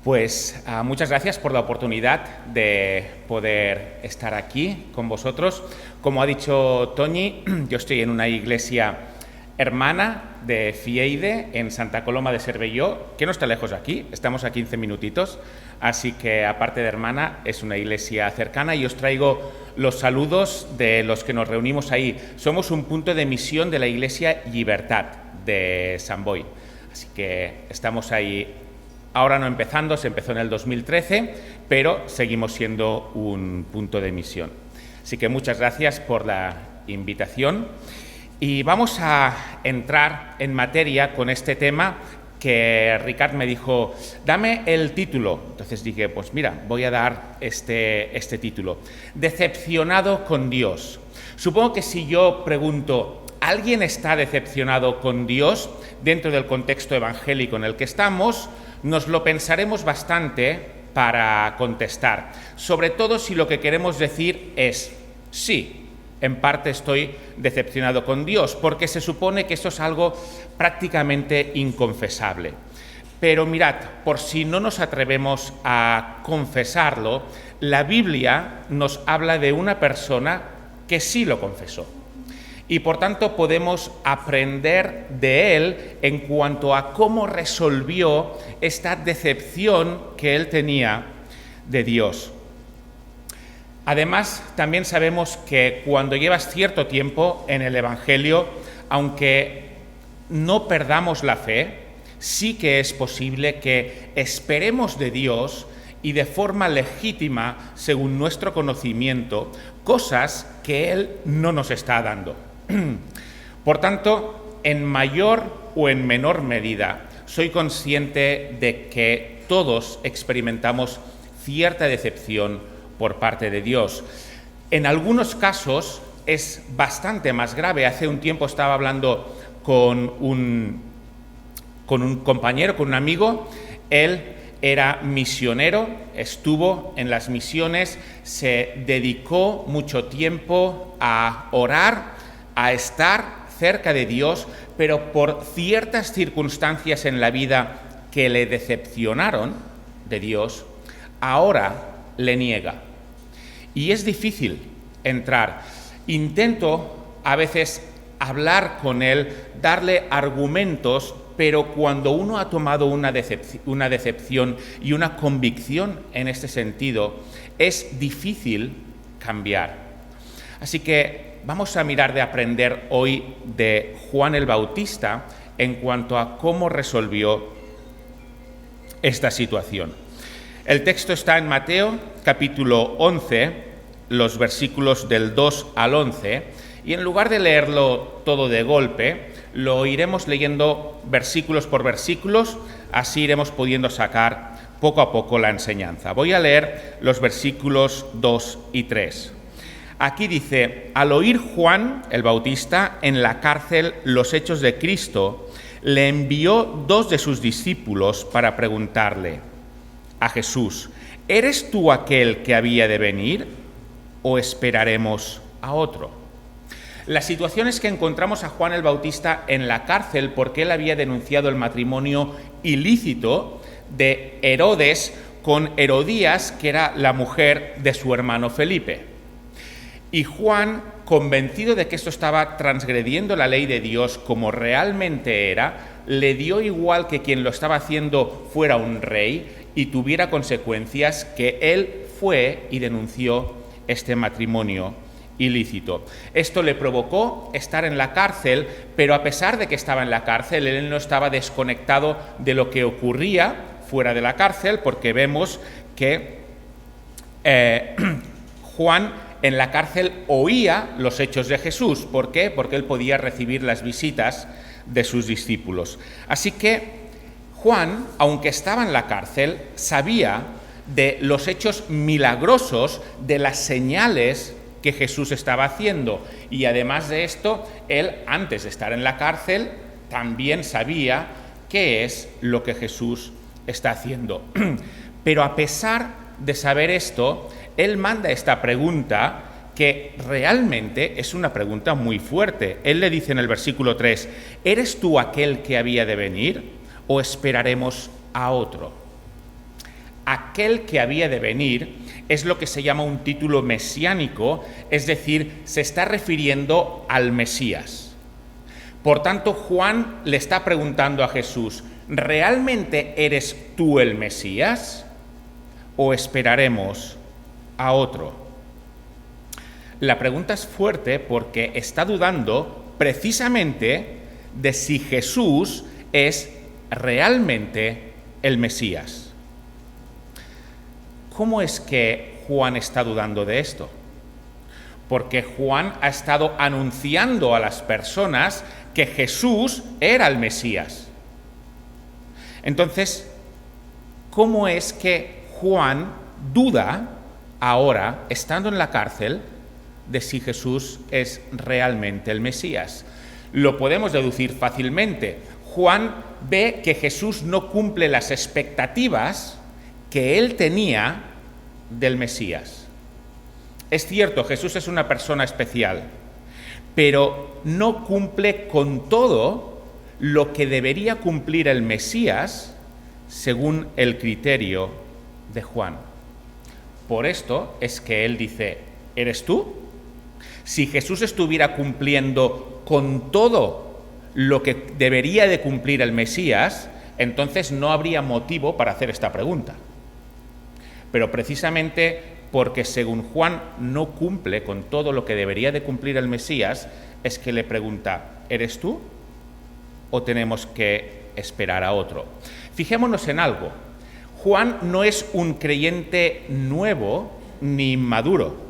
Pues muchas gracias por la oportunidad de poder estar aquí con vosotros. Como ha dicho Toñi, yo estoy en una iglesia hermana de Fieide, en Santa Coloma de Cervelló, que no está lejos de aquí, estamos a 15 minutitos, así que aparte de hermana es una iglesia cercana y os traigo los saludos de los que nos reunimos ahí. Somos un punto de misión de la iglesia Llibertat de Sant Boi, así que estamos ahí. Ahora no empezando, se empezó en el 2013, pero seguimos siendo un punto de misión. Así que muchas gracias por la invitación y vamos a entrar en materia con este tema que Ricard me dijo, dame el título. Entonces dije, pues mira, voy a dar este título. Decepcionado con Dios. Supongo que si yo pregunto, ¿alguien está decepcionado con Dios dentro del contexto evangélico en el que estamos? Nos lo pensaremos bastante para contestar, sobre todo si lo que queremos decir es sí, en parte estoy decepcionado con Dios, porque se supone que esto es algo prácticamente inconfesable. Pero mirad, por si no nos atrevemos a confesarlo, la Biblia nos habla de una persona que sí lo confesó. Y por tanto podemos aprender de él en cuanto a cómo resolvió esta decepción que él tenía de Dios. Además, también sabemos que cuando llevas cierto tiempo en el Evangelio, aunque no perdamos la fe, sí que es posible que esperemos de Dios y de forma legítima, según nuestro conocimiento, cosas que Él no nos está dando. Por tanto, en mayor o en menor medida, soy consciente de que todos experimentamos cierta decepción por parte de Dios. En algunos casos es bastante más grave. Hace un tiempo estaba hablando con un compañero, con un amigo. Él era misionero, estuvo en las misiones, se dedicó mucho tiempo a orar, a estar cerca de Dios, pero por ciertas circunstancias en la vida que le decepcionaron de Dios, ahora le niega. Y es difícil entrar. Intento a veces hablar con él, darle argumentos, pero cuando uno ha tomado una decepción y una convicción en este sentido, es difícil cambiar. Así que vamos a mirar de aprender hoy de Juan el Bautista en cuanto a cómo resolvió esta situación. El texto está en Mateo, capítulo 11, los versículos del 2 al 11, y en lugar de leerlo todo de golpe, lo iremos leyendo versículos por versículos, así iremos pudiendo sacar poco a poco la enseñanza. Voy a leer los versículos 2 y 3. Aquí dice, al oír Juan el Bautista en la cárcel los hechos de Cristo, le envió 2 de sus discípulos para preguntarle a Jesús, ¿eres tú aquel que había de venir o esperaremos a otro? La situación es que encontramos a Juan el Bautista en la cárcel porque él había denunciado el matrimonio ilícito de Herodes con Herodías, que era la mujer de su hermano Felipe. Y Juan, convencido de que esto estaba transgrediendo la ley de Dios como realmente era, le dio igual que quien lo estaba haciendo fuera un rey y tuviera consecuencias, que él fue y denunció este matrimonio ilícito. Esto le provocó estar en la cárcel, pero a pesar de que estaba en la cárcel, él no estaba desconectado de lo que ocurría fuera de la cárcel, porque vemos que Juan en la cárcel oía los hechos de Jesús. ¿Por qué? Porque él podía recibir las visitas de sus discípulos. Así que Juan, aunque estaba en la cárcel, sabía de los hechos milagrosos, de las señales que Jesús estaba haciendo. Y además de esto, él, antes de estar en la cárcel, también sabía qué es lo que Jesús está haciendo. Pero a pesar de saber esto, él manda esta pregunta, que realmente es una pregunta muy fuerte. Él le dice en el versículo 3, ¿eres tú aquel que había de venir o esperaremos a otro? aquel que había de venir, es lo que se llama un título mesiánico, es decir, se está refiriendo al Mesías. Por tanto, Juan le está preguntando a Jesús, ¿realmente eres tú el Mesías o esperaremos a otro? La pregunta es fuerte porque está dudando precisamente de si Jesús es realmente el Mesías. ¿Cómo es que Juan está dudando de esto? Porque Juan ha estado anunciando a las personas que Jesús era el Mesías. Entonces, ¿cómo es que Juan duda ahora, estando en la cárcel, de si Jesús es realmente el Mesías? Lo podemos deducir fácilmente. Juan ve que Jesús no cumple las expectativas que él tenía del Mesías. Es cierto, Jesús es una persona especial, pero no cumple con todo lo que debería cumplir el Mesías según el criterio de Juan. Por esto es que él dice, ¿eres tú? Si Jesús estuviera cumpliendo con todo lo que debería de cumplir el Mesías, entonces no habría motivo para hacer esta pregunta. Pero precisamente porque según Juan no cumple con todo lo que debería de cumplir el Mesías, es que le pregunta, ¿eres tú o tenemos que esperar a otro? Fijémonos en algo. Juan no es un creyente nuevo ni inmaduro.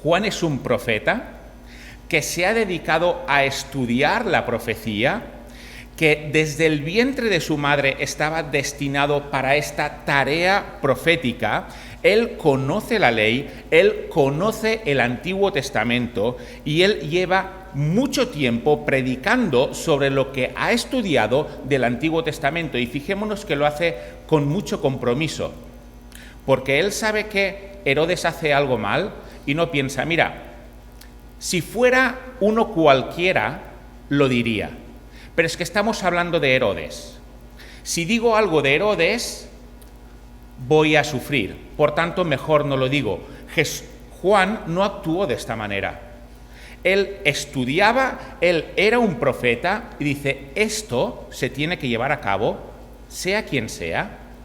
Juan es un profeta que se ha dedicado a estudiar la profecía, que desde el vientre de su madre estaba destinado para esta tarea profética. Él conoce la ley, él conoce el Antiguo Testamento y él lleva mucho tiempo predicando sobre lo que ha estudiado del Antiguo Testamento, y fijémonos que lo hace con mucho compromiso, porque él sabe que Herodes hace algo mal y no piensa, mira, si fuera uno cualquiera lo diría, pero es que estamos hablando de Herodes. Si digo algo de Herodes, voy a sufrir, por tanto mejor no lo digo. Juan no actuó de esta manera. Él estudiaba, él era un profeta y dice, esto se tiene que llevar a cabo, sea quien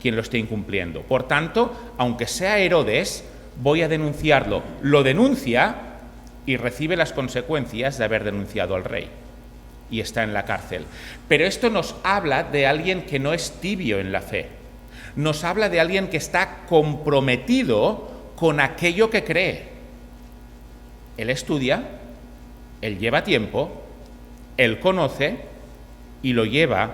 lo esté incumpliendo. Por tanto, aunque sea Herodes, voy a denunciarlo. Lo denuncia y recibe las consecuencias de haber denunciado al rey. Y está en la cárcel. Pero esto nos habla de alguien que no es tibio en la fe. Nos habla de alguien que está comprometido con aquello que cree. Él estudia, él lleva tiempo, él conoce y lo lleva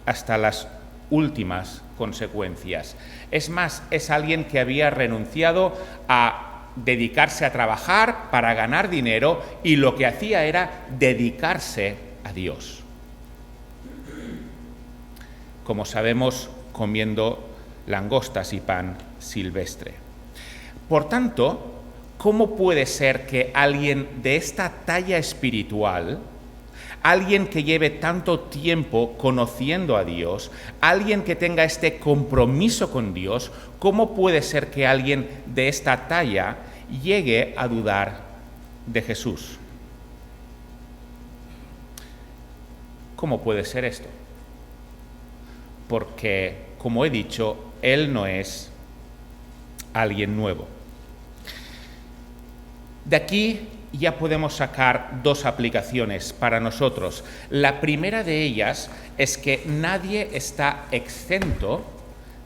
hasta las últimas consecuencias. Es más, es alguien que había renunciado a dedicarse a trabajar para ganar dinero y lo que hacía era dedicarse a Dios. Como sabemos, comiendo langostas y pan silvestre. Por tanto, ¿cómo puede ser que alguien de esta talla espiritual, alguien que lleve tanto tiempo conociendo a Dios, alguien que tenga este compromiso con Dios, cómo puede ser que alguien de esta talla llegue a dudar de Jesús? ¿Cómo puede ser esto? Porque, como he dicho, él no es alguien nuevo. De aquí ya podemos sacar dos aplicaciones para nosotros. La primera de ellas es que nadie está exento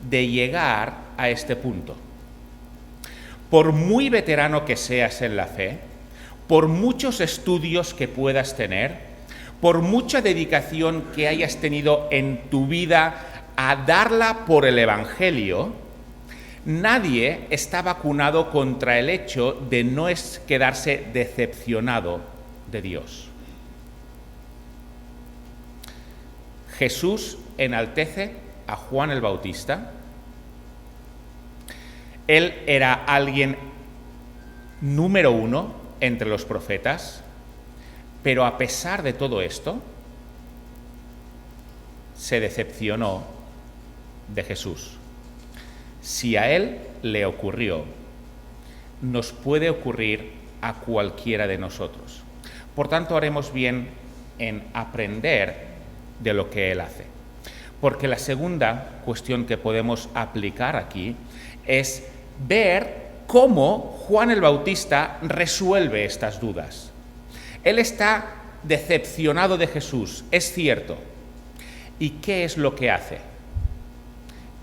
de llegar a este punto. Por muy veterano que seas en la fe, por muchos estudios que puedas tener, por mucha dedicación que hayas tenido en tu vida a darla por el Evangelio, nadie está vacunado contra el hecho de no quedarse decepcionado de Dios. Jesús enaltece a Juan el Bautista. Él era alguien número uno entre los profetas, pero a pesar de todo esto, se decepcionó de Jesús. Si a él le ocurrió, nos puede ocurrir a cualquiera de nosotros. Por tanto, haremos bien en aprender de lo que él hace. Porque la segunda cuestión que podemos aplicar aquí es ver cómo Juan el Bautista resuelve estas dudas. Él está decepcionado de Jesús, es cierto. ¿Y qué es lo que hace?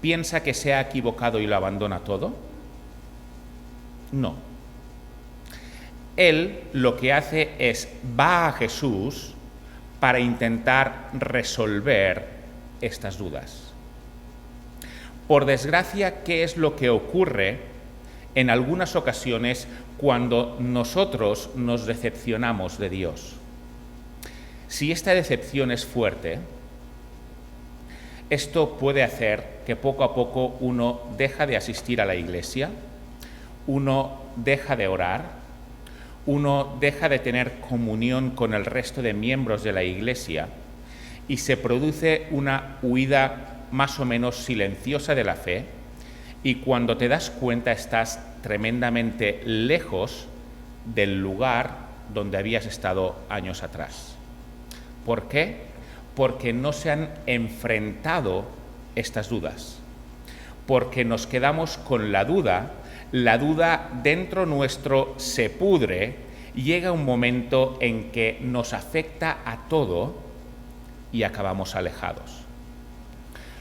¿Piensa que se ha equivocado y lo abandona todo? No. Él lo que hace es va a Jesús para intentar resolver estas dudas. Por desgracia, ¿qué es lo que ocurre en algunas ocasiones cuando nosotros nos decepcionamos de Dios? Si esta decepción es fuerte, esto puede hacer que poco a poco uno deja de asistir a la iglesia, uno deja de orar, uno deja de tener comunión con el resto de miembros de la iglesia y se produce una huida más o menos silenciosa de la fe, y cuando te das cuenta estás tremendamente lejos del lugar donde habías estado años atrás. ¿Por qué? Porque no se han enfrentado estas dudas, porque nos quedamos con la duda dentro nuestro se pudre, y llega un momento en que nos afecta a todo y acabamos alejados.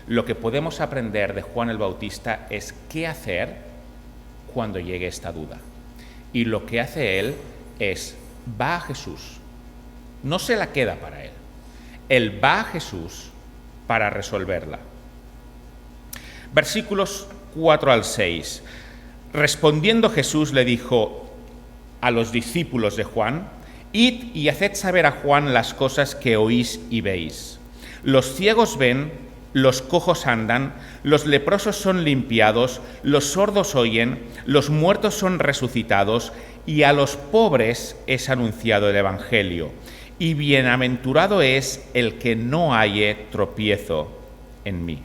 Lo que podemos aprender de Juan el Bautista es qué hacer cuando llegue esta duda. Y lo que hace él es, va a Jesús, no se la queda para él. Él va a Jesús para resolverla. Versículos 4 al 6. Respondiendo Jesús le dijo a los discípulos de Juan: id y haced saber a Juan las cosas que oís y veis. Los ciegos ven, los cojos andan, los leprosos son limpiados, los sordos oyen, los muertos son resucitados, y a los pobres es anunciado el Evangelio. Y bienaventurado es el que no halle tropiezo en mí.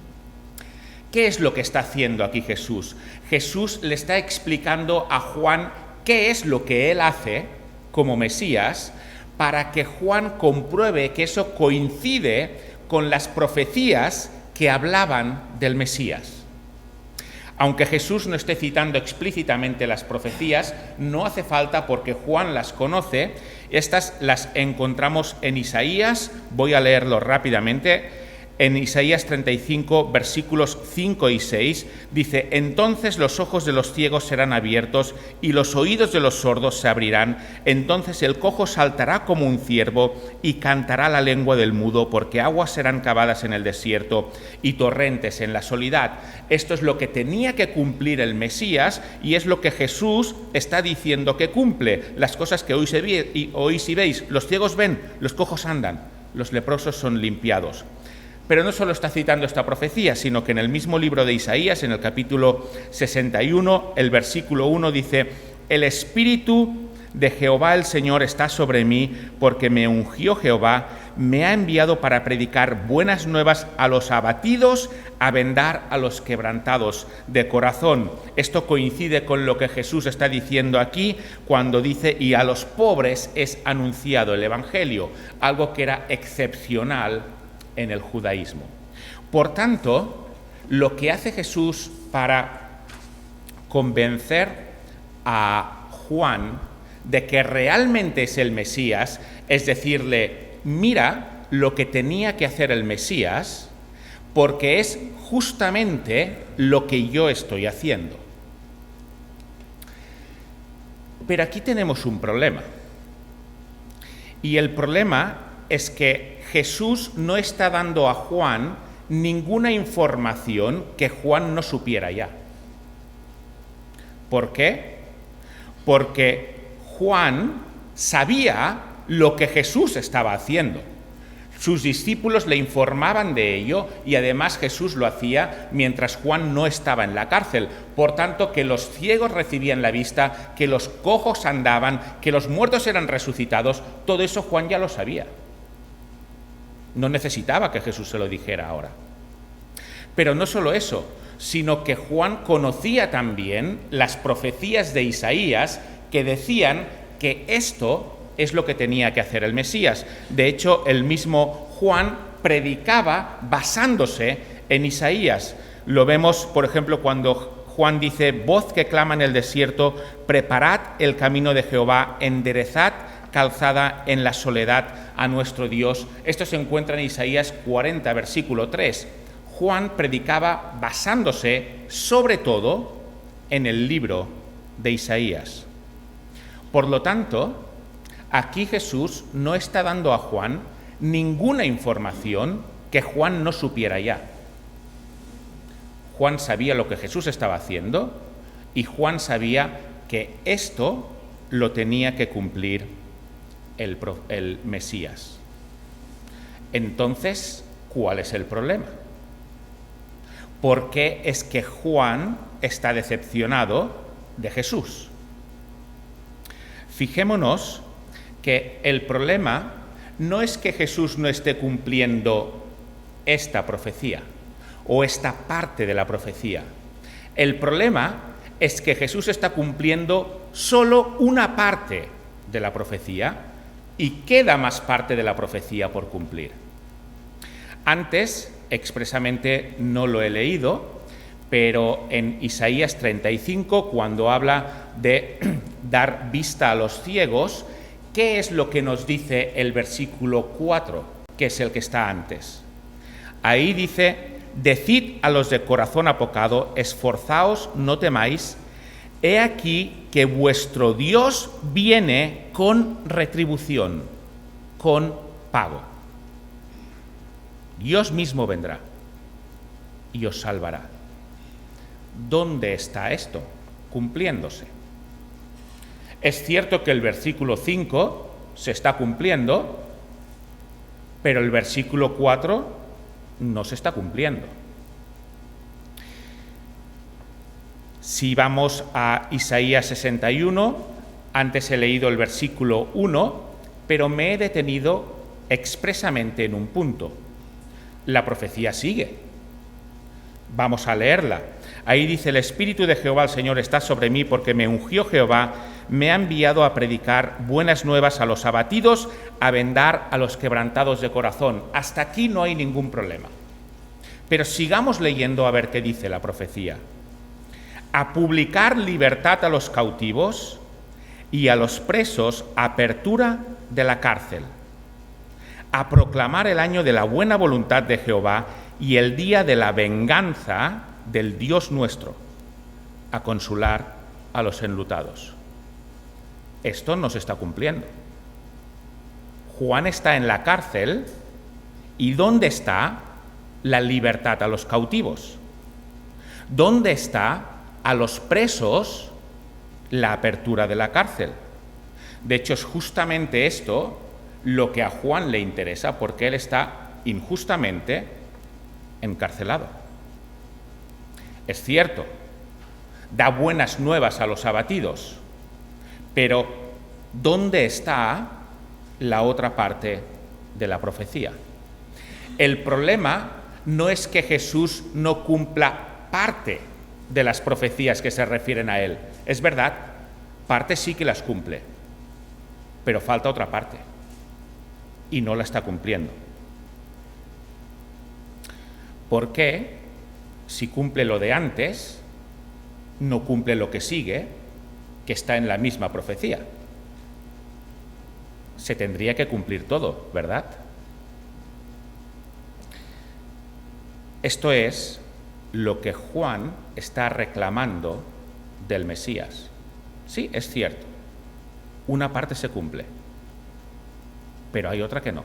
¿Qué es lo que está haciendo aquí Jesús? Jesús le está explicando a Juan qué es lo que él hace como Mesías, para que Juan compruebe que eso coincide con las profecías que hablaban del Mesías. Aunque Jesús no esté citando explícitamente las profecías, no hace falta, porque Juan las conoce. Estas las encontramos en Isaías, voy a leerlo rápidamente. En Isaías 35, versículos 5 y 6, dice: entonces los ojos de los ciegos serán abiertos y los oídos de los sordos se abrirán. Entonces el cojo saltará como un ciervo y cantará la lengua del mudo, porque aguas serán cavadas en el desierto y torrentes en la soledad. Esto es lo que tenía que cumplir el Mesías, y es lo que Jesús está diciendo que cumple. Las cosas que oís y veis: los ciegos ven, los cojos andan, los leprosos son limpiados. Pero no solo está citando esta profecía, sino que en el mismo libro de Isaías, en el capítulo 61, el versículo 1 dice: el Espíritu de Jehová el Señor está sobre mí, porque me ungió Jehová, me ha enviado para predicar buenas nuevas a los abatidos, a vendar a los quebrantados de corazón. Esto coincide con lo que Jesús está diciendo aquí cuando dice: y a los pobres es anunciado el Evangelio, algo que era excepcional en el judaísmo. Por tanto, lo que hace Jesús para convencer a Juan de que realmente es el Mesías es decirle: mira lo que tenía que hacer el Mesías, porque es justamente lo que yo estoy haciendo. Pero aquí tenemos un problema. Y el problema es que Jesús no está dando a Juan ninguna información que Juan no supiera ya. ¿Por qué? Porque Juan sabía lo que Jesús estaba haciendo. Sus discípulos le informaban de ello, y además Jesús lo hacía mientras Juan no estaba en la cárcel. Por tanto, que los ciegos recibían la vista, que los cojos andaban, que los muertos eran resucitados, todo eso Juan ya lo sabía. No necesitaba que Jesús se lo dijera ahora. Pero no solo eso, sino que Juan conocía también las profecías de Isaías que decían que esto es lo que tenía que hacer el Mesías. De hecho, el mismo Juan predicaba basándose en Isaías. Lo vemos, por ejemplo, cuando Juan dice: voz que clama en el desierto, preparad el camino de Jehová, enderezad calzada en la soledad a nuestro Dios. Esto se encuentra en Isaías 40, versículo 3. Juan predicaba basándose, sobre todo, en el libro de Isaías. Por lo tanto, aquí Jesús no está dando a Juan ninguna información que Juan no supiera ya. Juan sabía lo que Jesús estaba haciendo y Juan sabía que esto lo tenía que cumplir el Mesías. Entonces, ¿cuál es el problema? ¿Por qué es que Juan está decepcionado de Jesús? Fijémonos que el problema no es que Jesús no esté cumpliendo esta profecía o esta parte de la profecía. El problema es que Jesús está cumpliendo solo una parte de la profecía y queda más parte de la profecía por cumplir. Antes, expresamente no lo he leído, pero en Isaías 35, cuando habla de dar vista a los ciegos, ¿qué es lo que nos dice el versículo 4, que es el que está antes? Ahí dice: decid a los de corazón apocado, esforzaos, no temáis, he aquí que vuestro Dios viene con retribución, con pago. Dios mismo vendrá y os salvará. ¿Dónde está esto cumpliéndose? Es cierto que el versículo 5 se está cumpliendo, pero el versículo 4 no se está cumpliendo. Si vamos a Isaías 61, antes he leído el versículo 1, pero me he detenido expresamente en un punto. La profecía sigue. Vamos a leerla. Ahí dice: el Espíritu de Jehová el Señor está sobre mí, porque me ungió Jehová, me ha enviado a predicar buenas nuevas a los abatidos, a vendar a los quebrantados de corazón. Hasta aquí no hay ningún problema. Pero sigamos leyendo a ver qué dice la profecía. A publicar libertad a los cautivos y a los presos apertura de la cárcel. A proclamar el año de la buena voluntad de Jehová y el día de la venganza del Dios nuestro, a consolar a los enlutados. Esto no se está cumpliendo. Juan está en la cárcel, ¿y dónde está la libertad a los cautivos? ¿Dónde está a los presos la apertura de la cárcel? De hecho, es justamente esto lo que a Juan le interesa, porque él está injustamente encarcelado. Es cierto, da buenas nuevas a los abatidos, pero ¿dónde está la otra parte de la profecía? El problema no es que Jesús no cumpla parte de las profecías que se refieren a él. Es verdad, parte sí que las cumple, pero falta otra parte y no la está cumpliendo. ¿Por qué, si cumple lo de antes, no cumple lo que sigue, que está en la misma profecía? Se tendría que cumplir todo, ¿verdad? Esto es lo que Juan está reclamando del Mesías. Sí, es cierto, una parte se cumple, pero hay otra que no.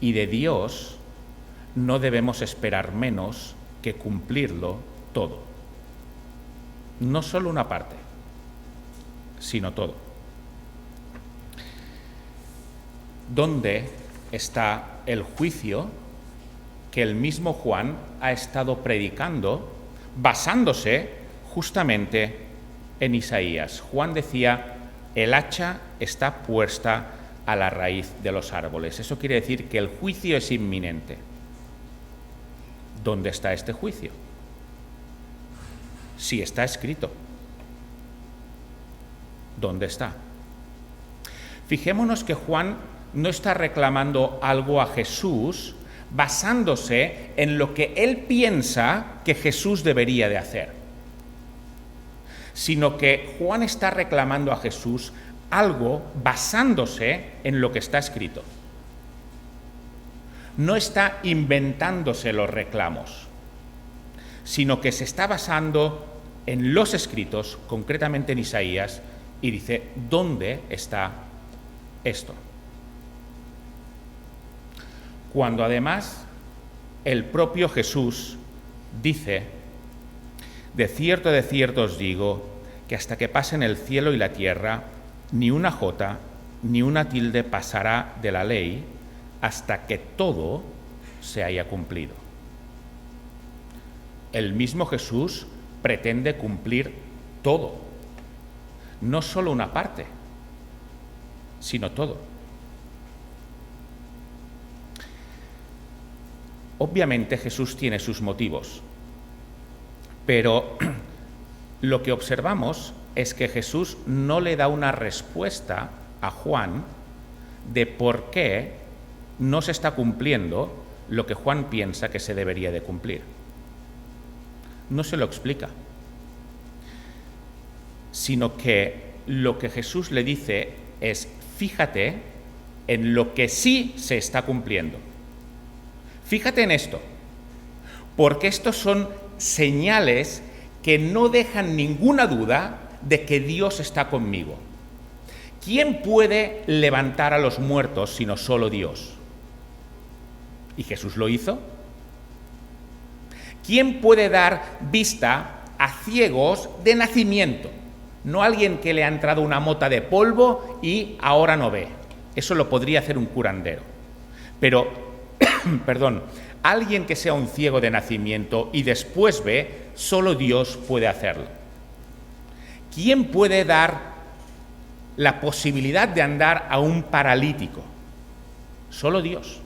Y de Dios no debemos esperar menos que cumplirlo todo. No solo una parte, sino todo. ¿Dónde está el juicio que el mismo Juan ha estado predicando basándose justamente en Isaías? Juan decía: el hacha está puesta a la raíz de los árboles. Eso quiere decir que el juicio es inminente. ¿Dónde está este juicio? Si está escrito. ¿Dónde está? Fijémonos que Juan no está reclamando algo a Jesús basándose en lo que él piensa que Jesús debería de hacer, sino que Juan está reclamando a Jesús algo basándose en lo que está escrito. No está inventándose los reclamos, sino que se está basando en los escritos, concretamente en Isaías, y dice, ¿dónde está esto? Cuando además el propio Jesús dice, de cierto os digo, que hasta que pasen el cielo y la tierra, ni una jota ni una tilde pasará de la ley hasta que todo se haya cumplido. El mismo Jesús pretende cumplir todo, no solo una parte, sino todo. Obviamente Jesús tiene sus motivos, pero lo que observamos es que Jesús no le da una respuesta a Juan de por qué no se está cumpliendo lo que Juan piensa que se debería de cumplir. No se lo explica, sino que lo que Jesús le dice es, fíjate en lo que sí se está cumpliendo. Fíjate en esto, porque estos son señales que no dejan ninguna duda de que Dios está conmigo. ¿Quién puede levantar a los muertos sino solo Dios? ¿Y Jesús lo hizo? ¿Quién puede dar vista a ciegos de nacimiento? No alguien que le ha entrado una mota de polvo y ahora no ve. Eso lo podría hacer un curandero. Pero alguien que sea un ciego de nacimiento y después ve, solo Dios puede hacerlo. ¿Quién puede dar la posibilidad de andar a un paralítico? Solo Dios.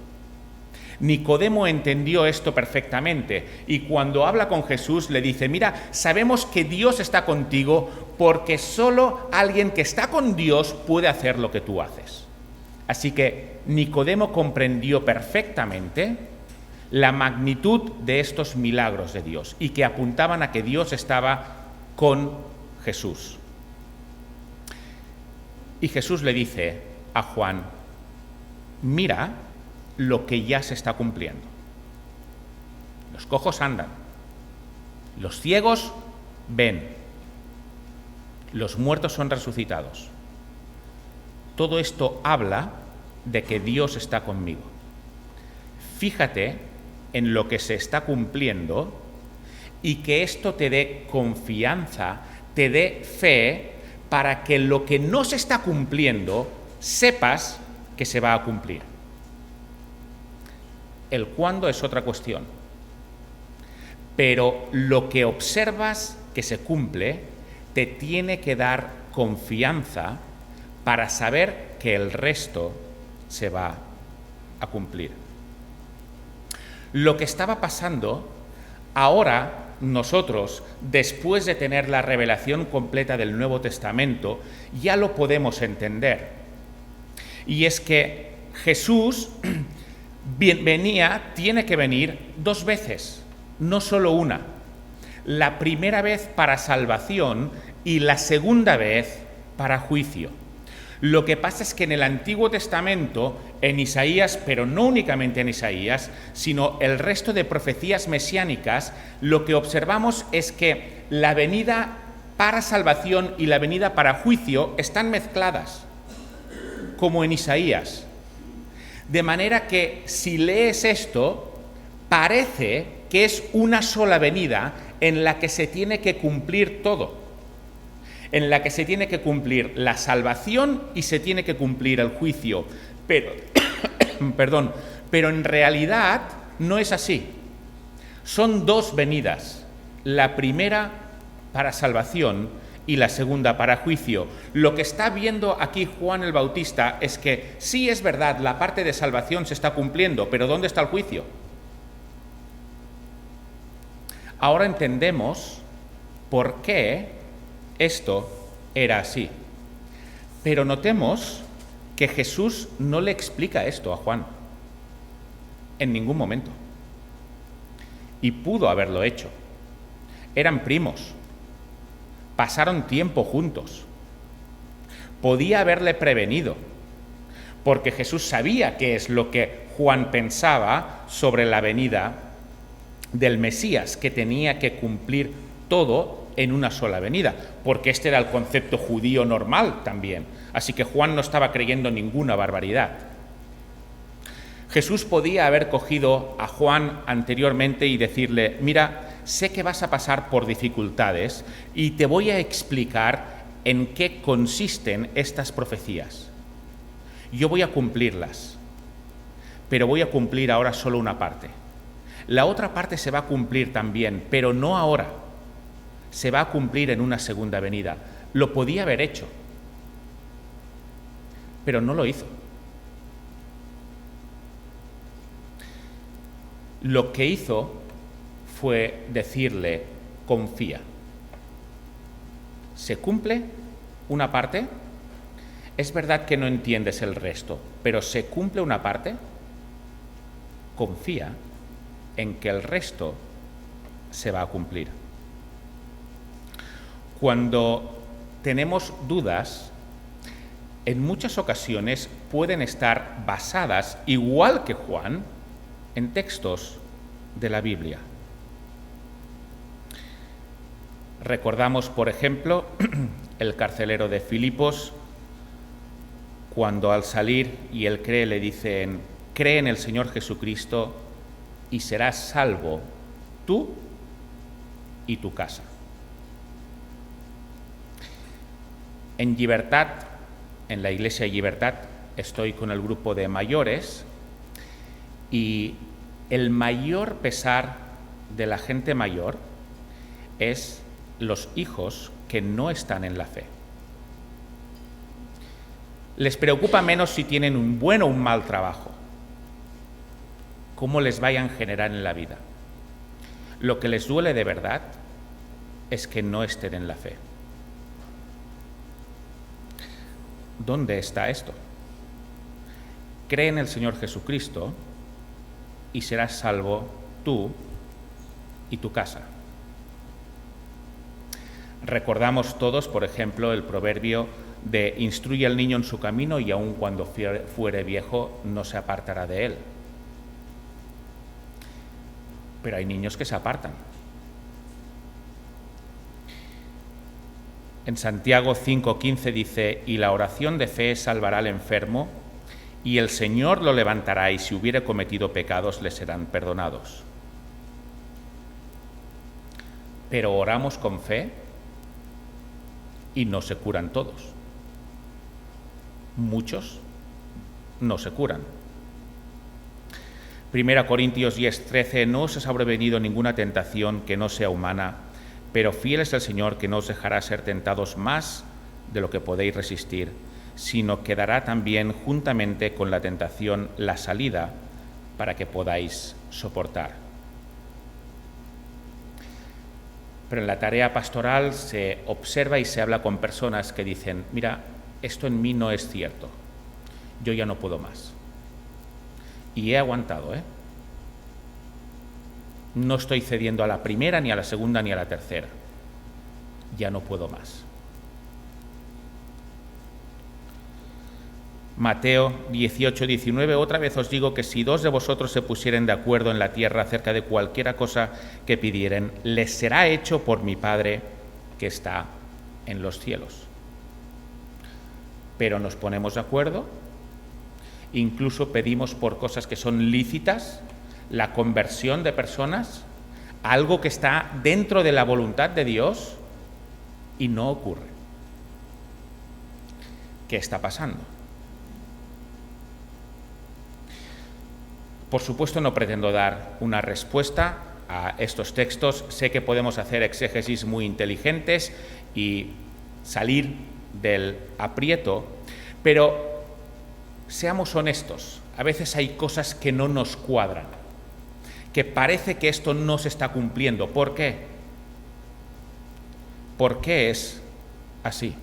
Nicodemo entendió esto perfectamente y cuando habla con Jesús le dice, mira, sabemos que Dios está contigo porque solo alguien que está con Dios puede hacer lo que tú haces. Así que Nicodemo comprendió perfectamente la magnitud de estos milagros de Dios y que apuntaban a que Dios estaba con Jesús. Y Jesús le dice a Juan, mira lo que ya se está cumpliendo. Los cojos andan, los ciegos ven, los muertos son resucitados. Todo esto habla de que Dios está conmigo. Fíjate en lo que se está cumpliendo y que esto te dé confianza, te dé fe para que lo que no se está cumpliendo sepas que se va a cumplir. El cuándo es otra cuestión, pero lo que observas que se cumple te tiene que dar confianza para saber que el resto se va a cumplir. Lo que estaba pasando, ahora nosotros, después de tener la revelación completa del Nuevo Testamento, ya lo podemos entender. Y es que Jesús tiene que venir dos veces, no solo una. La primera vez para salvación y la segunda vez para juicio. Lo que pasa es que en el Antiguo Testamento, en Isaías, pero no únicamente en Isaías, sino el resto de profecías mesiánicas, lo que observamos es que la venida para salvación y la venida para juicio están mezcladas, como en Isaías. De manera que si lees esto, parece que es una sola venida en la que se tiene que cumplir todo, en la que se tiene que cumplir la salvación y se tiene que cumplir el juicio. Pero, pero en realidad no es así. Son dos venidas, la primera para salvación y la segunda para juicio. Lo que está viendo aquí Juan el Bautista es que sí es verdad, la parte de salvación se está cumpliendo, pero ¿dónde está el juicio? Ahora entendemos por qué esto era así. Pero notemos que Jesús no le explica esto a Juan en ningún momento. Y pudo haberlo hecho. Eran primos. Pasaron tiempo juntos. Podía haberle prevenido, porque Jesús sabía qué es lo que Juan pensaba sobre la venida del Mesías, que tenía que cumplir todo en una sola venida, porque este era el concepto judío normal también. Así que Juan no estaba creyendo ninguna barbaridad. Jesús podía haber cogido a Juan anteriormente y decirle: mira, sé que vas a pasar por dificultades y te voy a explicar en qué consisten estas profecías. Yo voy a cumplirlas, pero voy a cumplir ahora solo una parte. La otra parte se va a cumplir también, pero no ahora. Se va a cumplir en una segunda venida. Lo podía haber hecho, pero no lo hizo. Lo que hizo fue decirle: confía. Se cumple una parte. Es verdad que no entiendes el resto, pero se cumple una parte. Confía en que el resto se va a cumplir. Cuando tenemos dudas, en muchas ocasiones pueden estar basadas, igual que Juan, en textos de la Biblia. Recordamos, por ejemplo, el carcelero de Filipos, cuando al salir y él cree, le dicen: cree en el Señor Jesucristo y serás salvo tú y tu casa. En Libertad, en la Iglesia de Libertad, estoy con el grupo de mayores, y el mayor pesar de la gente mayor es los hijos que no están en la fe. Les preocupa menos si tienen un buen o un mal trabajo, cómo les vayan a generar en la vida. Lo que les duele de verdad es que no estén en la fe. ¿Dónde está esto? Cree en el Señor Jesucristo y serás salvo tú y tu casa. Recordamos todos, por ejemplo, el proverbio de: instruye al niño en su camino y aun cuando fuere viejo no se apartará de él. Pero hay niños que se apartan. En Santiago 5:15 dice: y la oración de fe salvará al enfermo, y el Señor lo levantará, y si hubiere cometido pecados le serán perdonados. Pero oramos con fe y no se curan todos. Muchos no se curan. 1 Corintios 10:13: no os ha sobrevenido ninguna tentación que no sea humana, pero fiel es el Señor, que no os dejará ser tentados más de lo que podéis resistir, sino que dará también juntamente con la tentación la salida para que podáis soportar. Pero en la tarea pastoral se observa y se habla con personas que dicen: mira, esto en mí no es cierto, yo ya no puedo más. Y he aguantado, No estoy cediendo a la primera, ni a la segunda, ni a la tercera. Ya no puedo más. Mateo 18:19: otra vez os digo que si dos de vosotros se pusieren de acuerdo en la tierra acerca de cualquiera cosa que pidieren, les será hecho por mi Padre que está en los cielos. Pero nos ponemos de acuerdo, incluso pedimos por cosas que son lícitas, la conversión de personas, algo que está dentro de la voluntad de Dios, y no ocurre. ¿Qué está pasando? Por supuesto, no pretendo dar una respuesta a estos textos. Sé que podemos hacer exégesis muy inteligentes y salir del aprieto, pero seamos honestos. A veces hay cosas que no nos cuadran, que parece que esto no se está cumpliendo. ¿Por qué? ¿Por qué es así?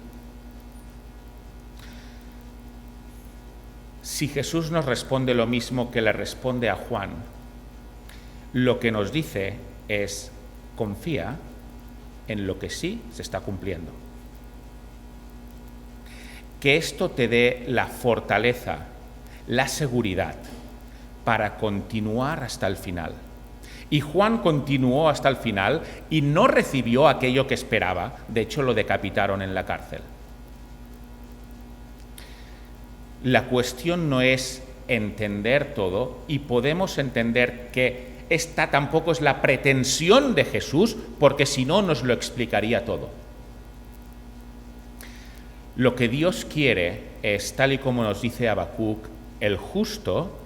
Si Jesús nos responde lo mismo que le responde a Juan, lo que nos dice es: confía en lo que sí se está cumpliendo. Que esto te dé la fortaleza, la seguridad para continuar hasta el final. Y Juan continuó hasta el final y no recibió aquello que esperaba. De hecho, lo decapitaron en la cárcel. La cuestión no es entender todo, y podemos entender que esta tampoco es la pretensión de Jesús, porque si no nos lo explicaría todo. Lo que Dios quiere es, tal y como nos dice Habacuc, el justo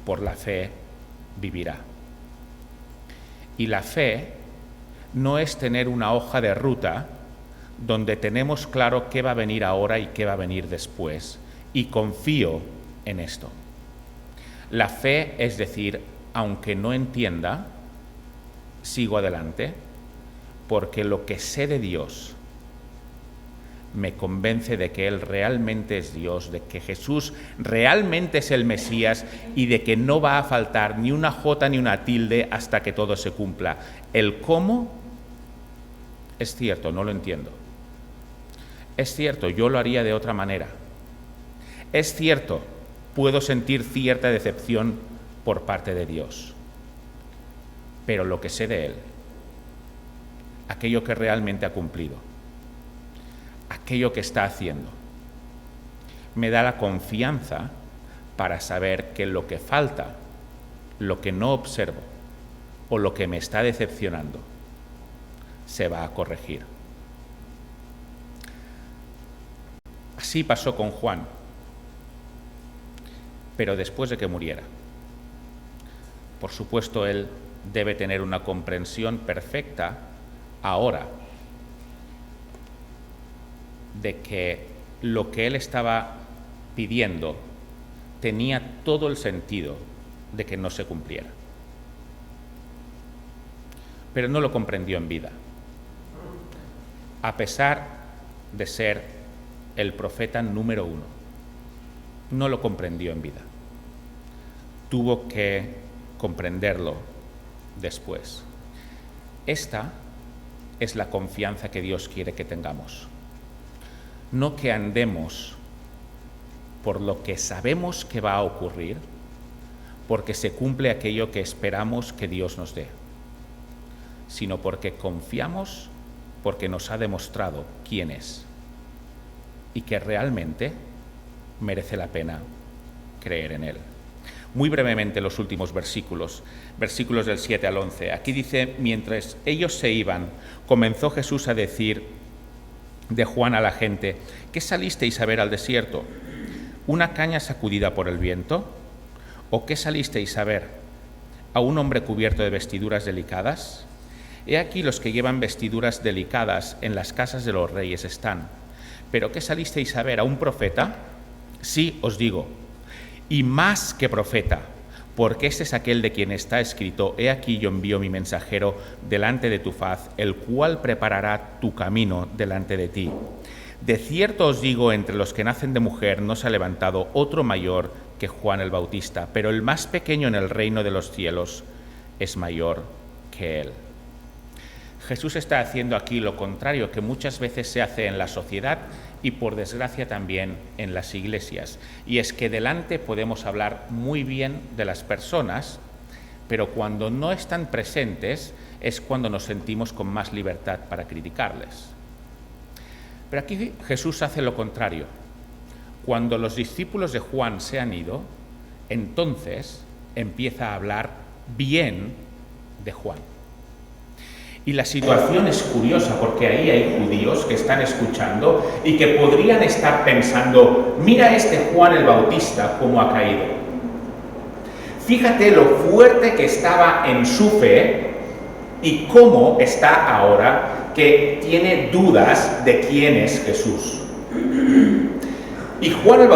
por la fe vivirá. Y la fe no es tener una hoja de ruta donde tenemos claro qué va a venir ahora y qué va a venir después, y confío en esto. La fe es decir, aunque no entienda, sigo adelante, porque lo que sé de Dios me convence de que Él realmente es Dios, de que Jesús realmente es el Mesías y de que no va a faltar ni una jota ni una tilde hasta que todo se cumpla. El cómo es cierto, no lo entiendo. Es cierto, yo lo haría de otra manera. Es cierto, puedo sentir cierta decepción por parte de Dios, pero lo que sé de Él, aquello que realmente ha cumplido, aquello que está haciendo, me da la confianza para saber que lo que falta, lo que no observo o lo que me está decepcionando, se va a corregir. Así pasó con Juan, pero después de que muriera. Por supuesto, él debe tener una comprensión perfecta ahora de que lo que él estaba pidiendo tenía todo el sentido de que no se cumpliera. Pero no lo comprendió en vida. A pesar de ser el profeta número 1, no lo comprendió en vida. Tuvo que comprenderlo después. Esta es la confianza que Dios quiere que tengamos. No que andemos por lo que sabemos que va a ocurrir, porque se cumple aquello que esperamos que Dios nos dé, sino porque confiamos, porque nos ha demostrado quién es y que realmente merece la pena creer en Él. Muy brevemente los últimos versículos del 7 al 11. Aquí dice: mientras ellos se iban, comenzó Jesús a decir de Juan a la gente: ¿qué salisteis a ver al desierto? ¿Una caña sacudida por el viento? ¿O qué salisteis a ver? ¿A un hombre cubierto de vestiduras delicadas? He aquí los que llevan vestiduras delicadas en las casas de los reyes están. ¿Pero qué salisteis a ver? ¿A un profeta? Sí, os digo, y más que profeta, porque este es aquel de quien está escrito: he aquí yo envío mi mensajero delante de tu faz, el cual preparará tu camino delante de ti. De cierto os digo, entre los que nacen de mujer no se ha levantado otro mayor que Juan el Bautista, pero el más pequeño en el reino de los cielos es mayor que él. Jesús está haciendo aquí lo contrario que muchas veces se hace en la sociedad y, por desgracia, también en las iglesias. Y es que delante podemos hablar muy bien de las personas, pero cuando no están presentes es cuando nos sentimos con más libertad para criticarles. Pero aquí Jesús hace lo contrario. Cuando los discípulos de Juan se han ido, entonces empieza a hablar bien de Juan. Y la situación es curiosa porque ahí hay judíos que están escuchando y que podrían estar pensando: mira este Juan el Bautista cómo ha caído. Fíjate lo fuerte que estaba en su fe y cómo está ahora, que tiene dudas de quién es Jesús. Y Juan el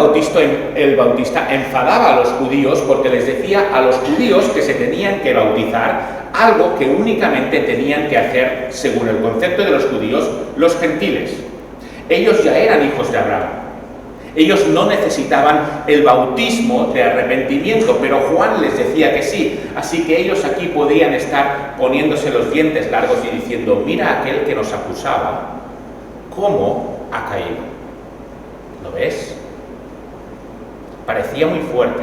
Bautista enfadaba a los judíos porque les decía a los judíos que se tenían que bautizar, algo que únicamente tenían que hacer, según el concepto de los judíos, los gentiles. Ellos ya eran hijos de Abraham. Ellos no necesitaban el bautismo de arrepentimiento, pero Juan les decía que sí. Así que ellos aquí podían estar poniéndose los dientes largos y diciendo: mira aquel que nos acusaba, cómo ha caído. ¿Lo ves? Parecía muy fuerte,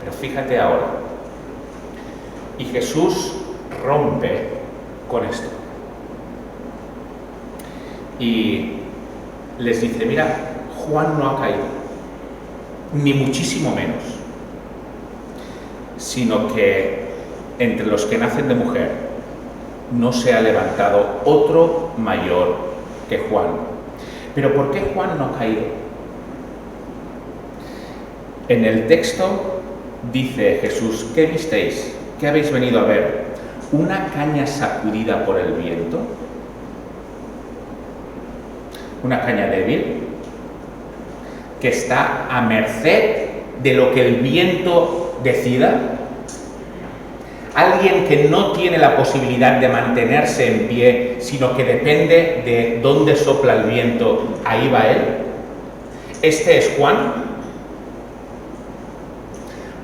pero fíjate ahora. Y Jesús rompe con esto. Y les dice: mira, Juan no ha caído, ni muchísimo menos, sino que entre los que nacen de mujer no se ha levantado otro mayor que Juan. ¿Pero por qué Juan no ha caído? En el texto dice Jesús: ¿qué visteis? ¿Qué habéis venido a ver? ¿Una caña sacudida por el viento? ¿Una caña débil que está a merced de lo que el viento decida? ¿Alguien que no tiene la posibilidad de mantenerse en pie, sino que depende de dónde sopla el viento, ahí va él? ¿Este es Juan?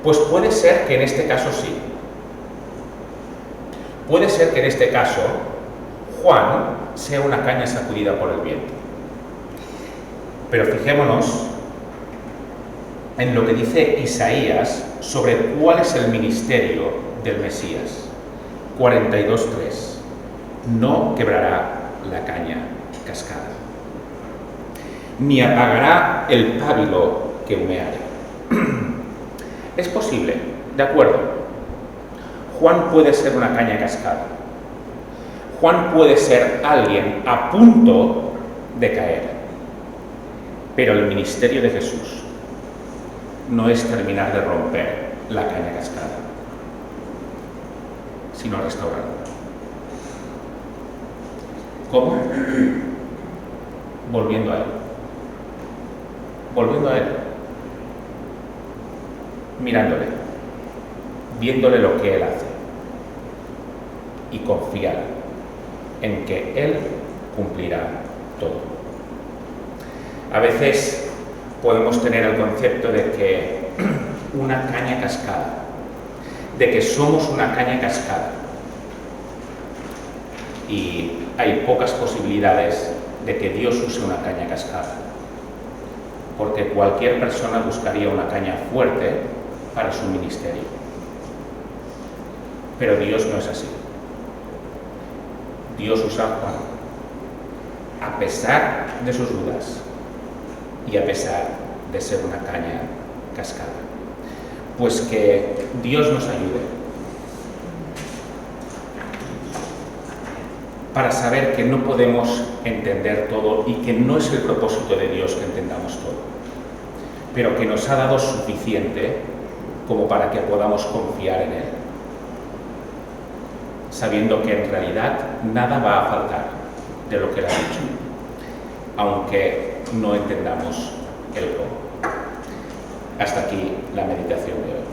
Pues puede ser que en este caso sí. Puede ser que en este caso Juan sea una caña sacudida por el viento. Pero fijémonos en lo que dice Isaías sobre cuál es el ministerio del Mesías. 42:3. No quebrará la caña cascada, ni apagará el pábilo que humeare. Es posible, de acuerdo. Juan puede ser una caña cascada. Juan puede ser alguien a punto de caer. Pero el ministerio de Jesús no es terminar de romper la caña cascada, sino restaurarla. ¿Cómo? Volviendo a Él. Volviendo a Él. Mirándole. Viéndole lo que Él hace. Y confiar en que Él cumplirá todo. A veces podemos tener el concepto de que una caña cascada, de que somos una caña cascada, y hay pocas posibilidades de que Dios use una caña cascada, porque cualquier persona buscaría una caña fuerte para su ministerio. Pero Dios no es así. Dios usa a Juan, a pesar de sus dudas y a pesar de ser una caña cascada. Pues que Dios nos ayude para saber que no podemos entender todo y que no es el propósito de Dios que entendamos todo, pero que nos ha dado suficiente como para que podamos confiar en Él, sabiendo que en realidad nada va a faltar de lo que Él ha dicho, aunque no entendamos el cómo. Hasta aquí la meditación de hoy.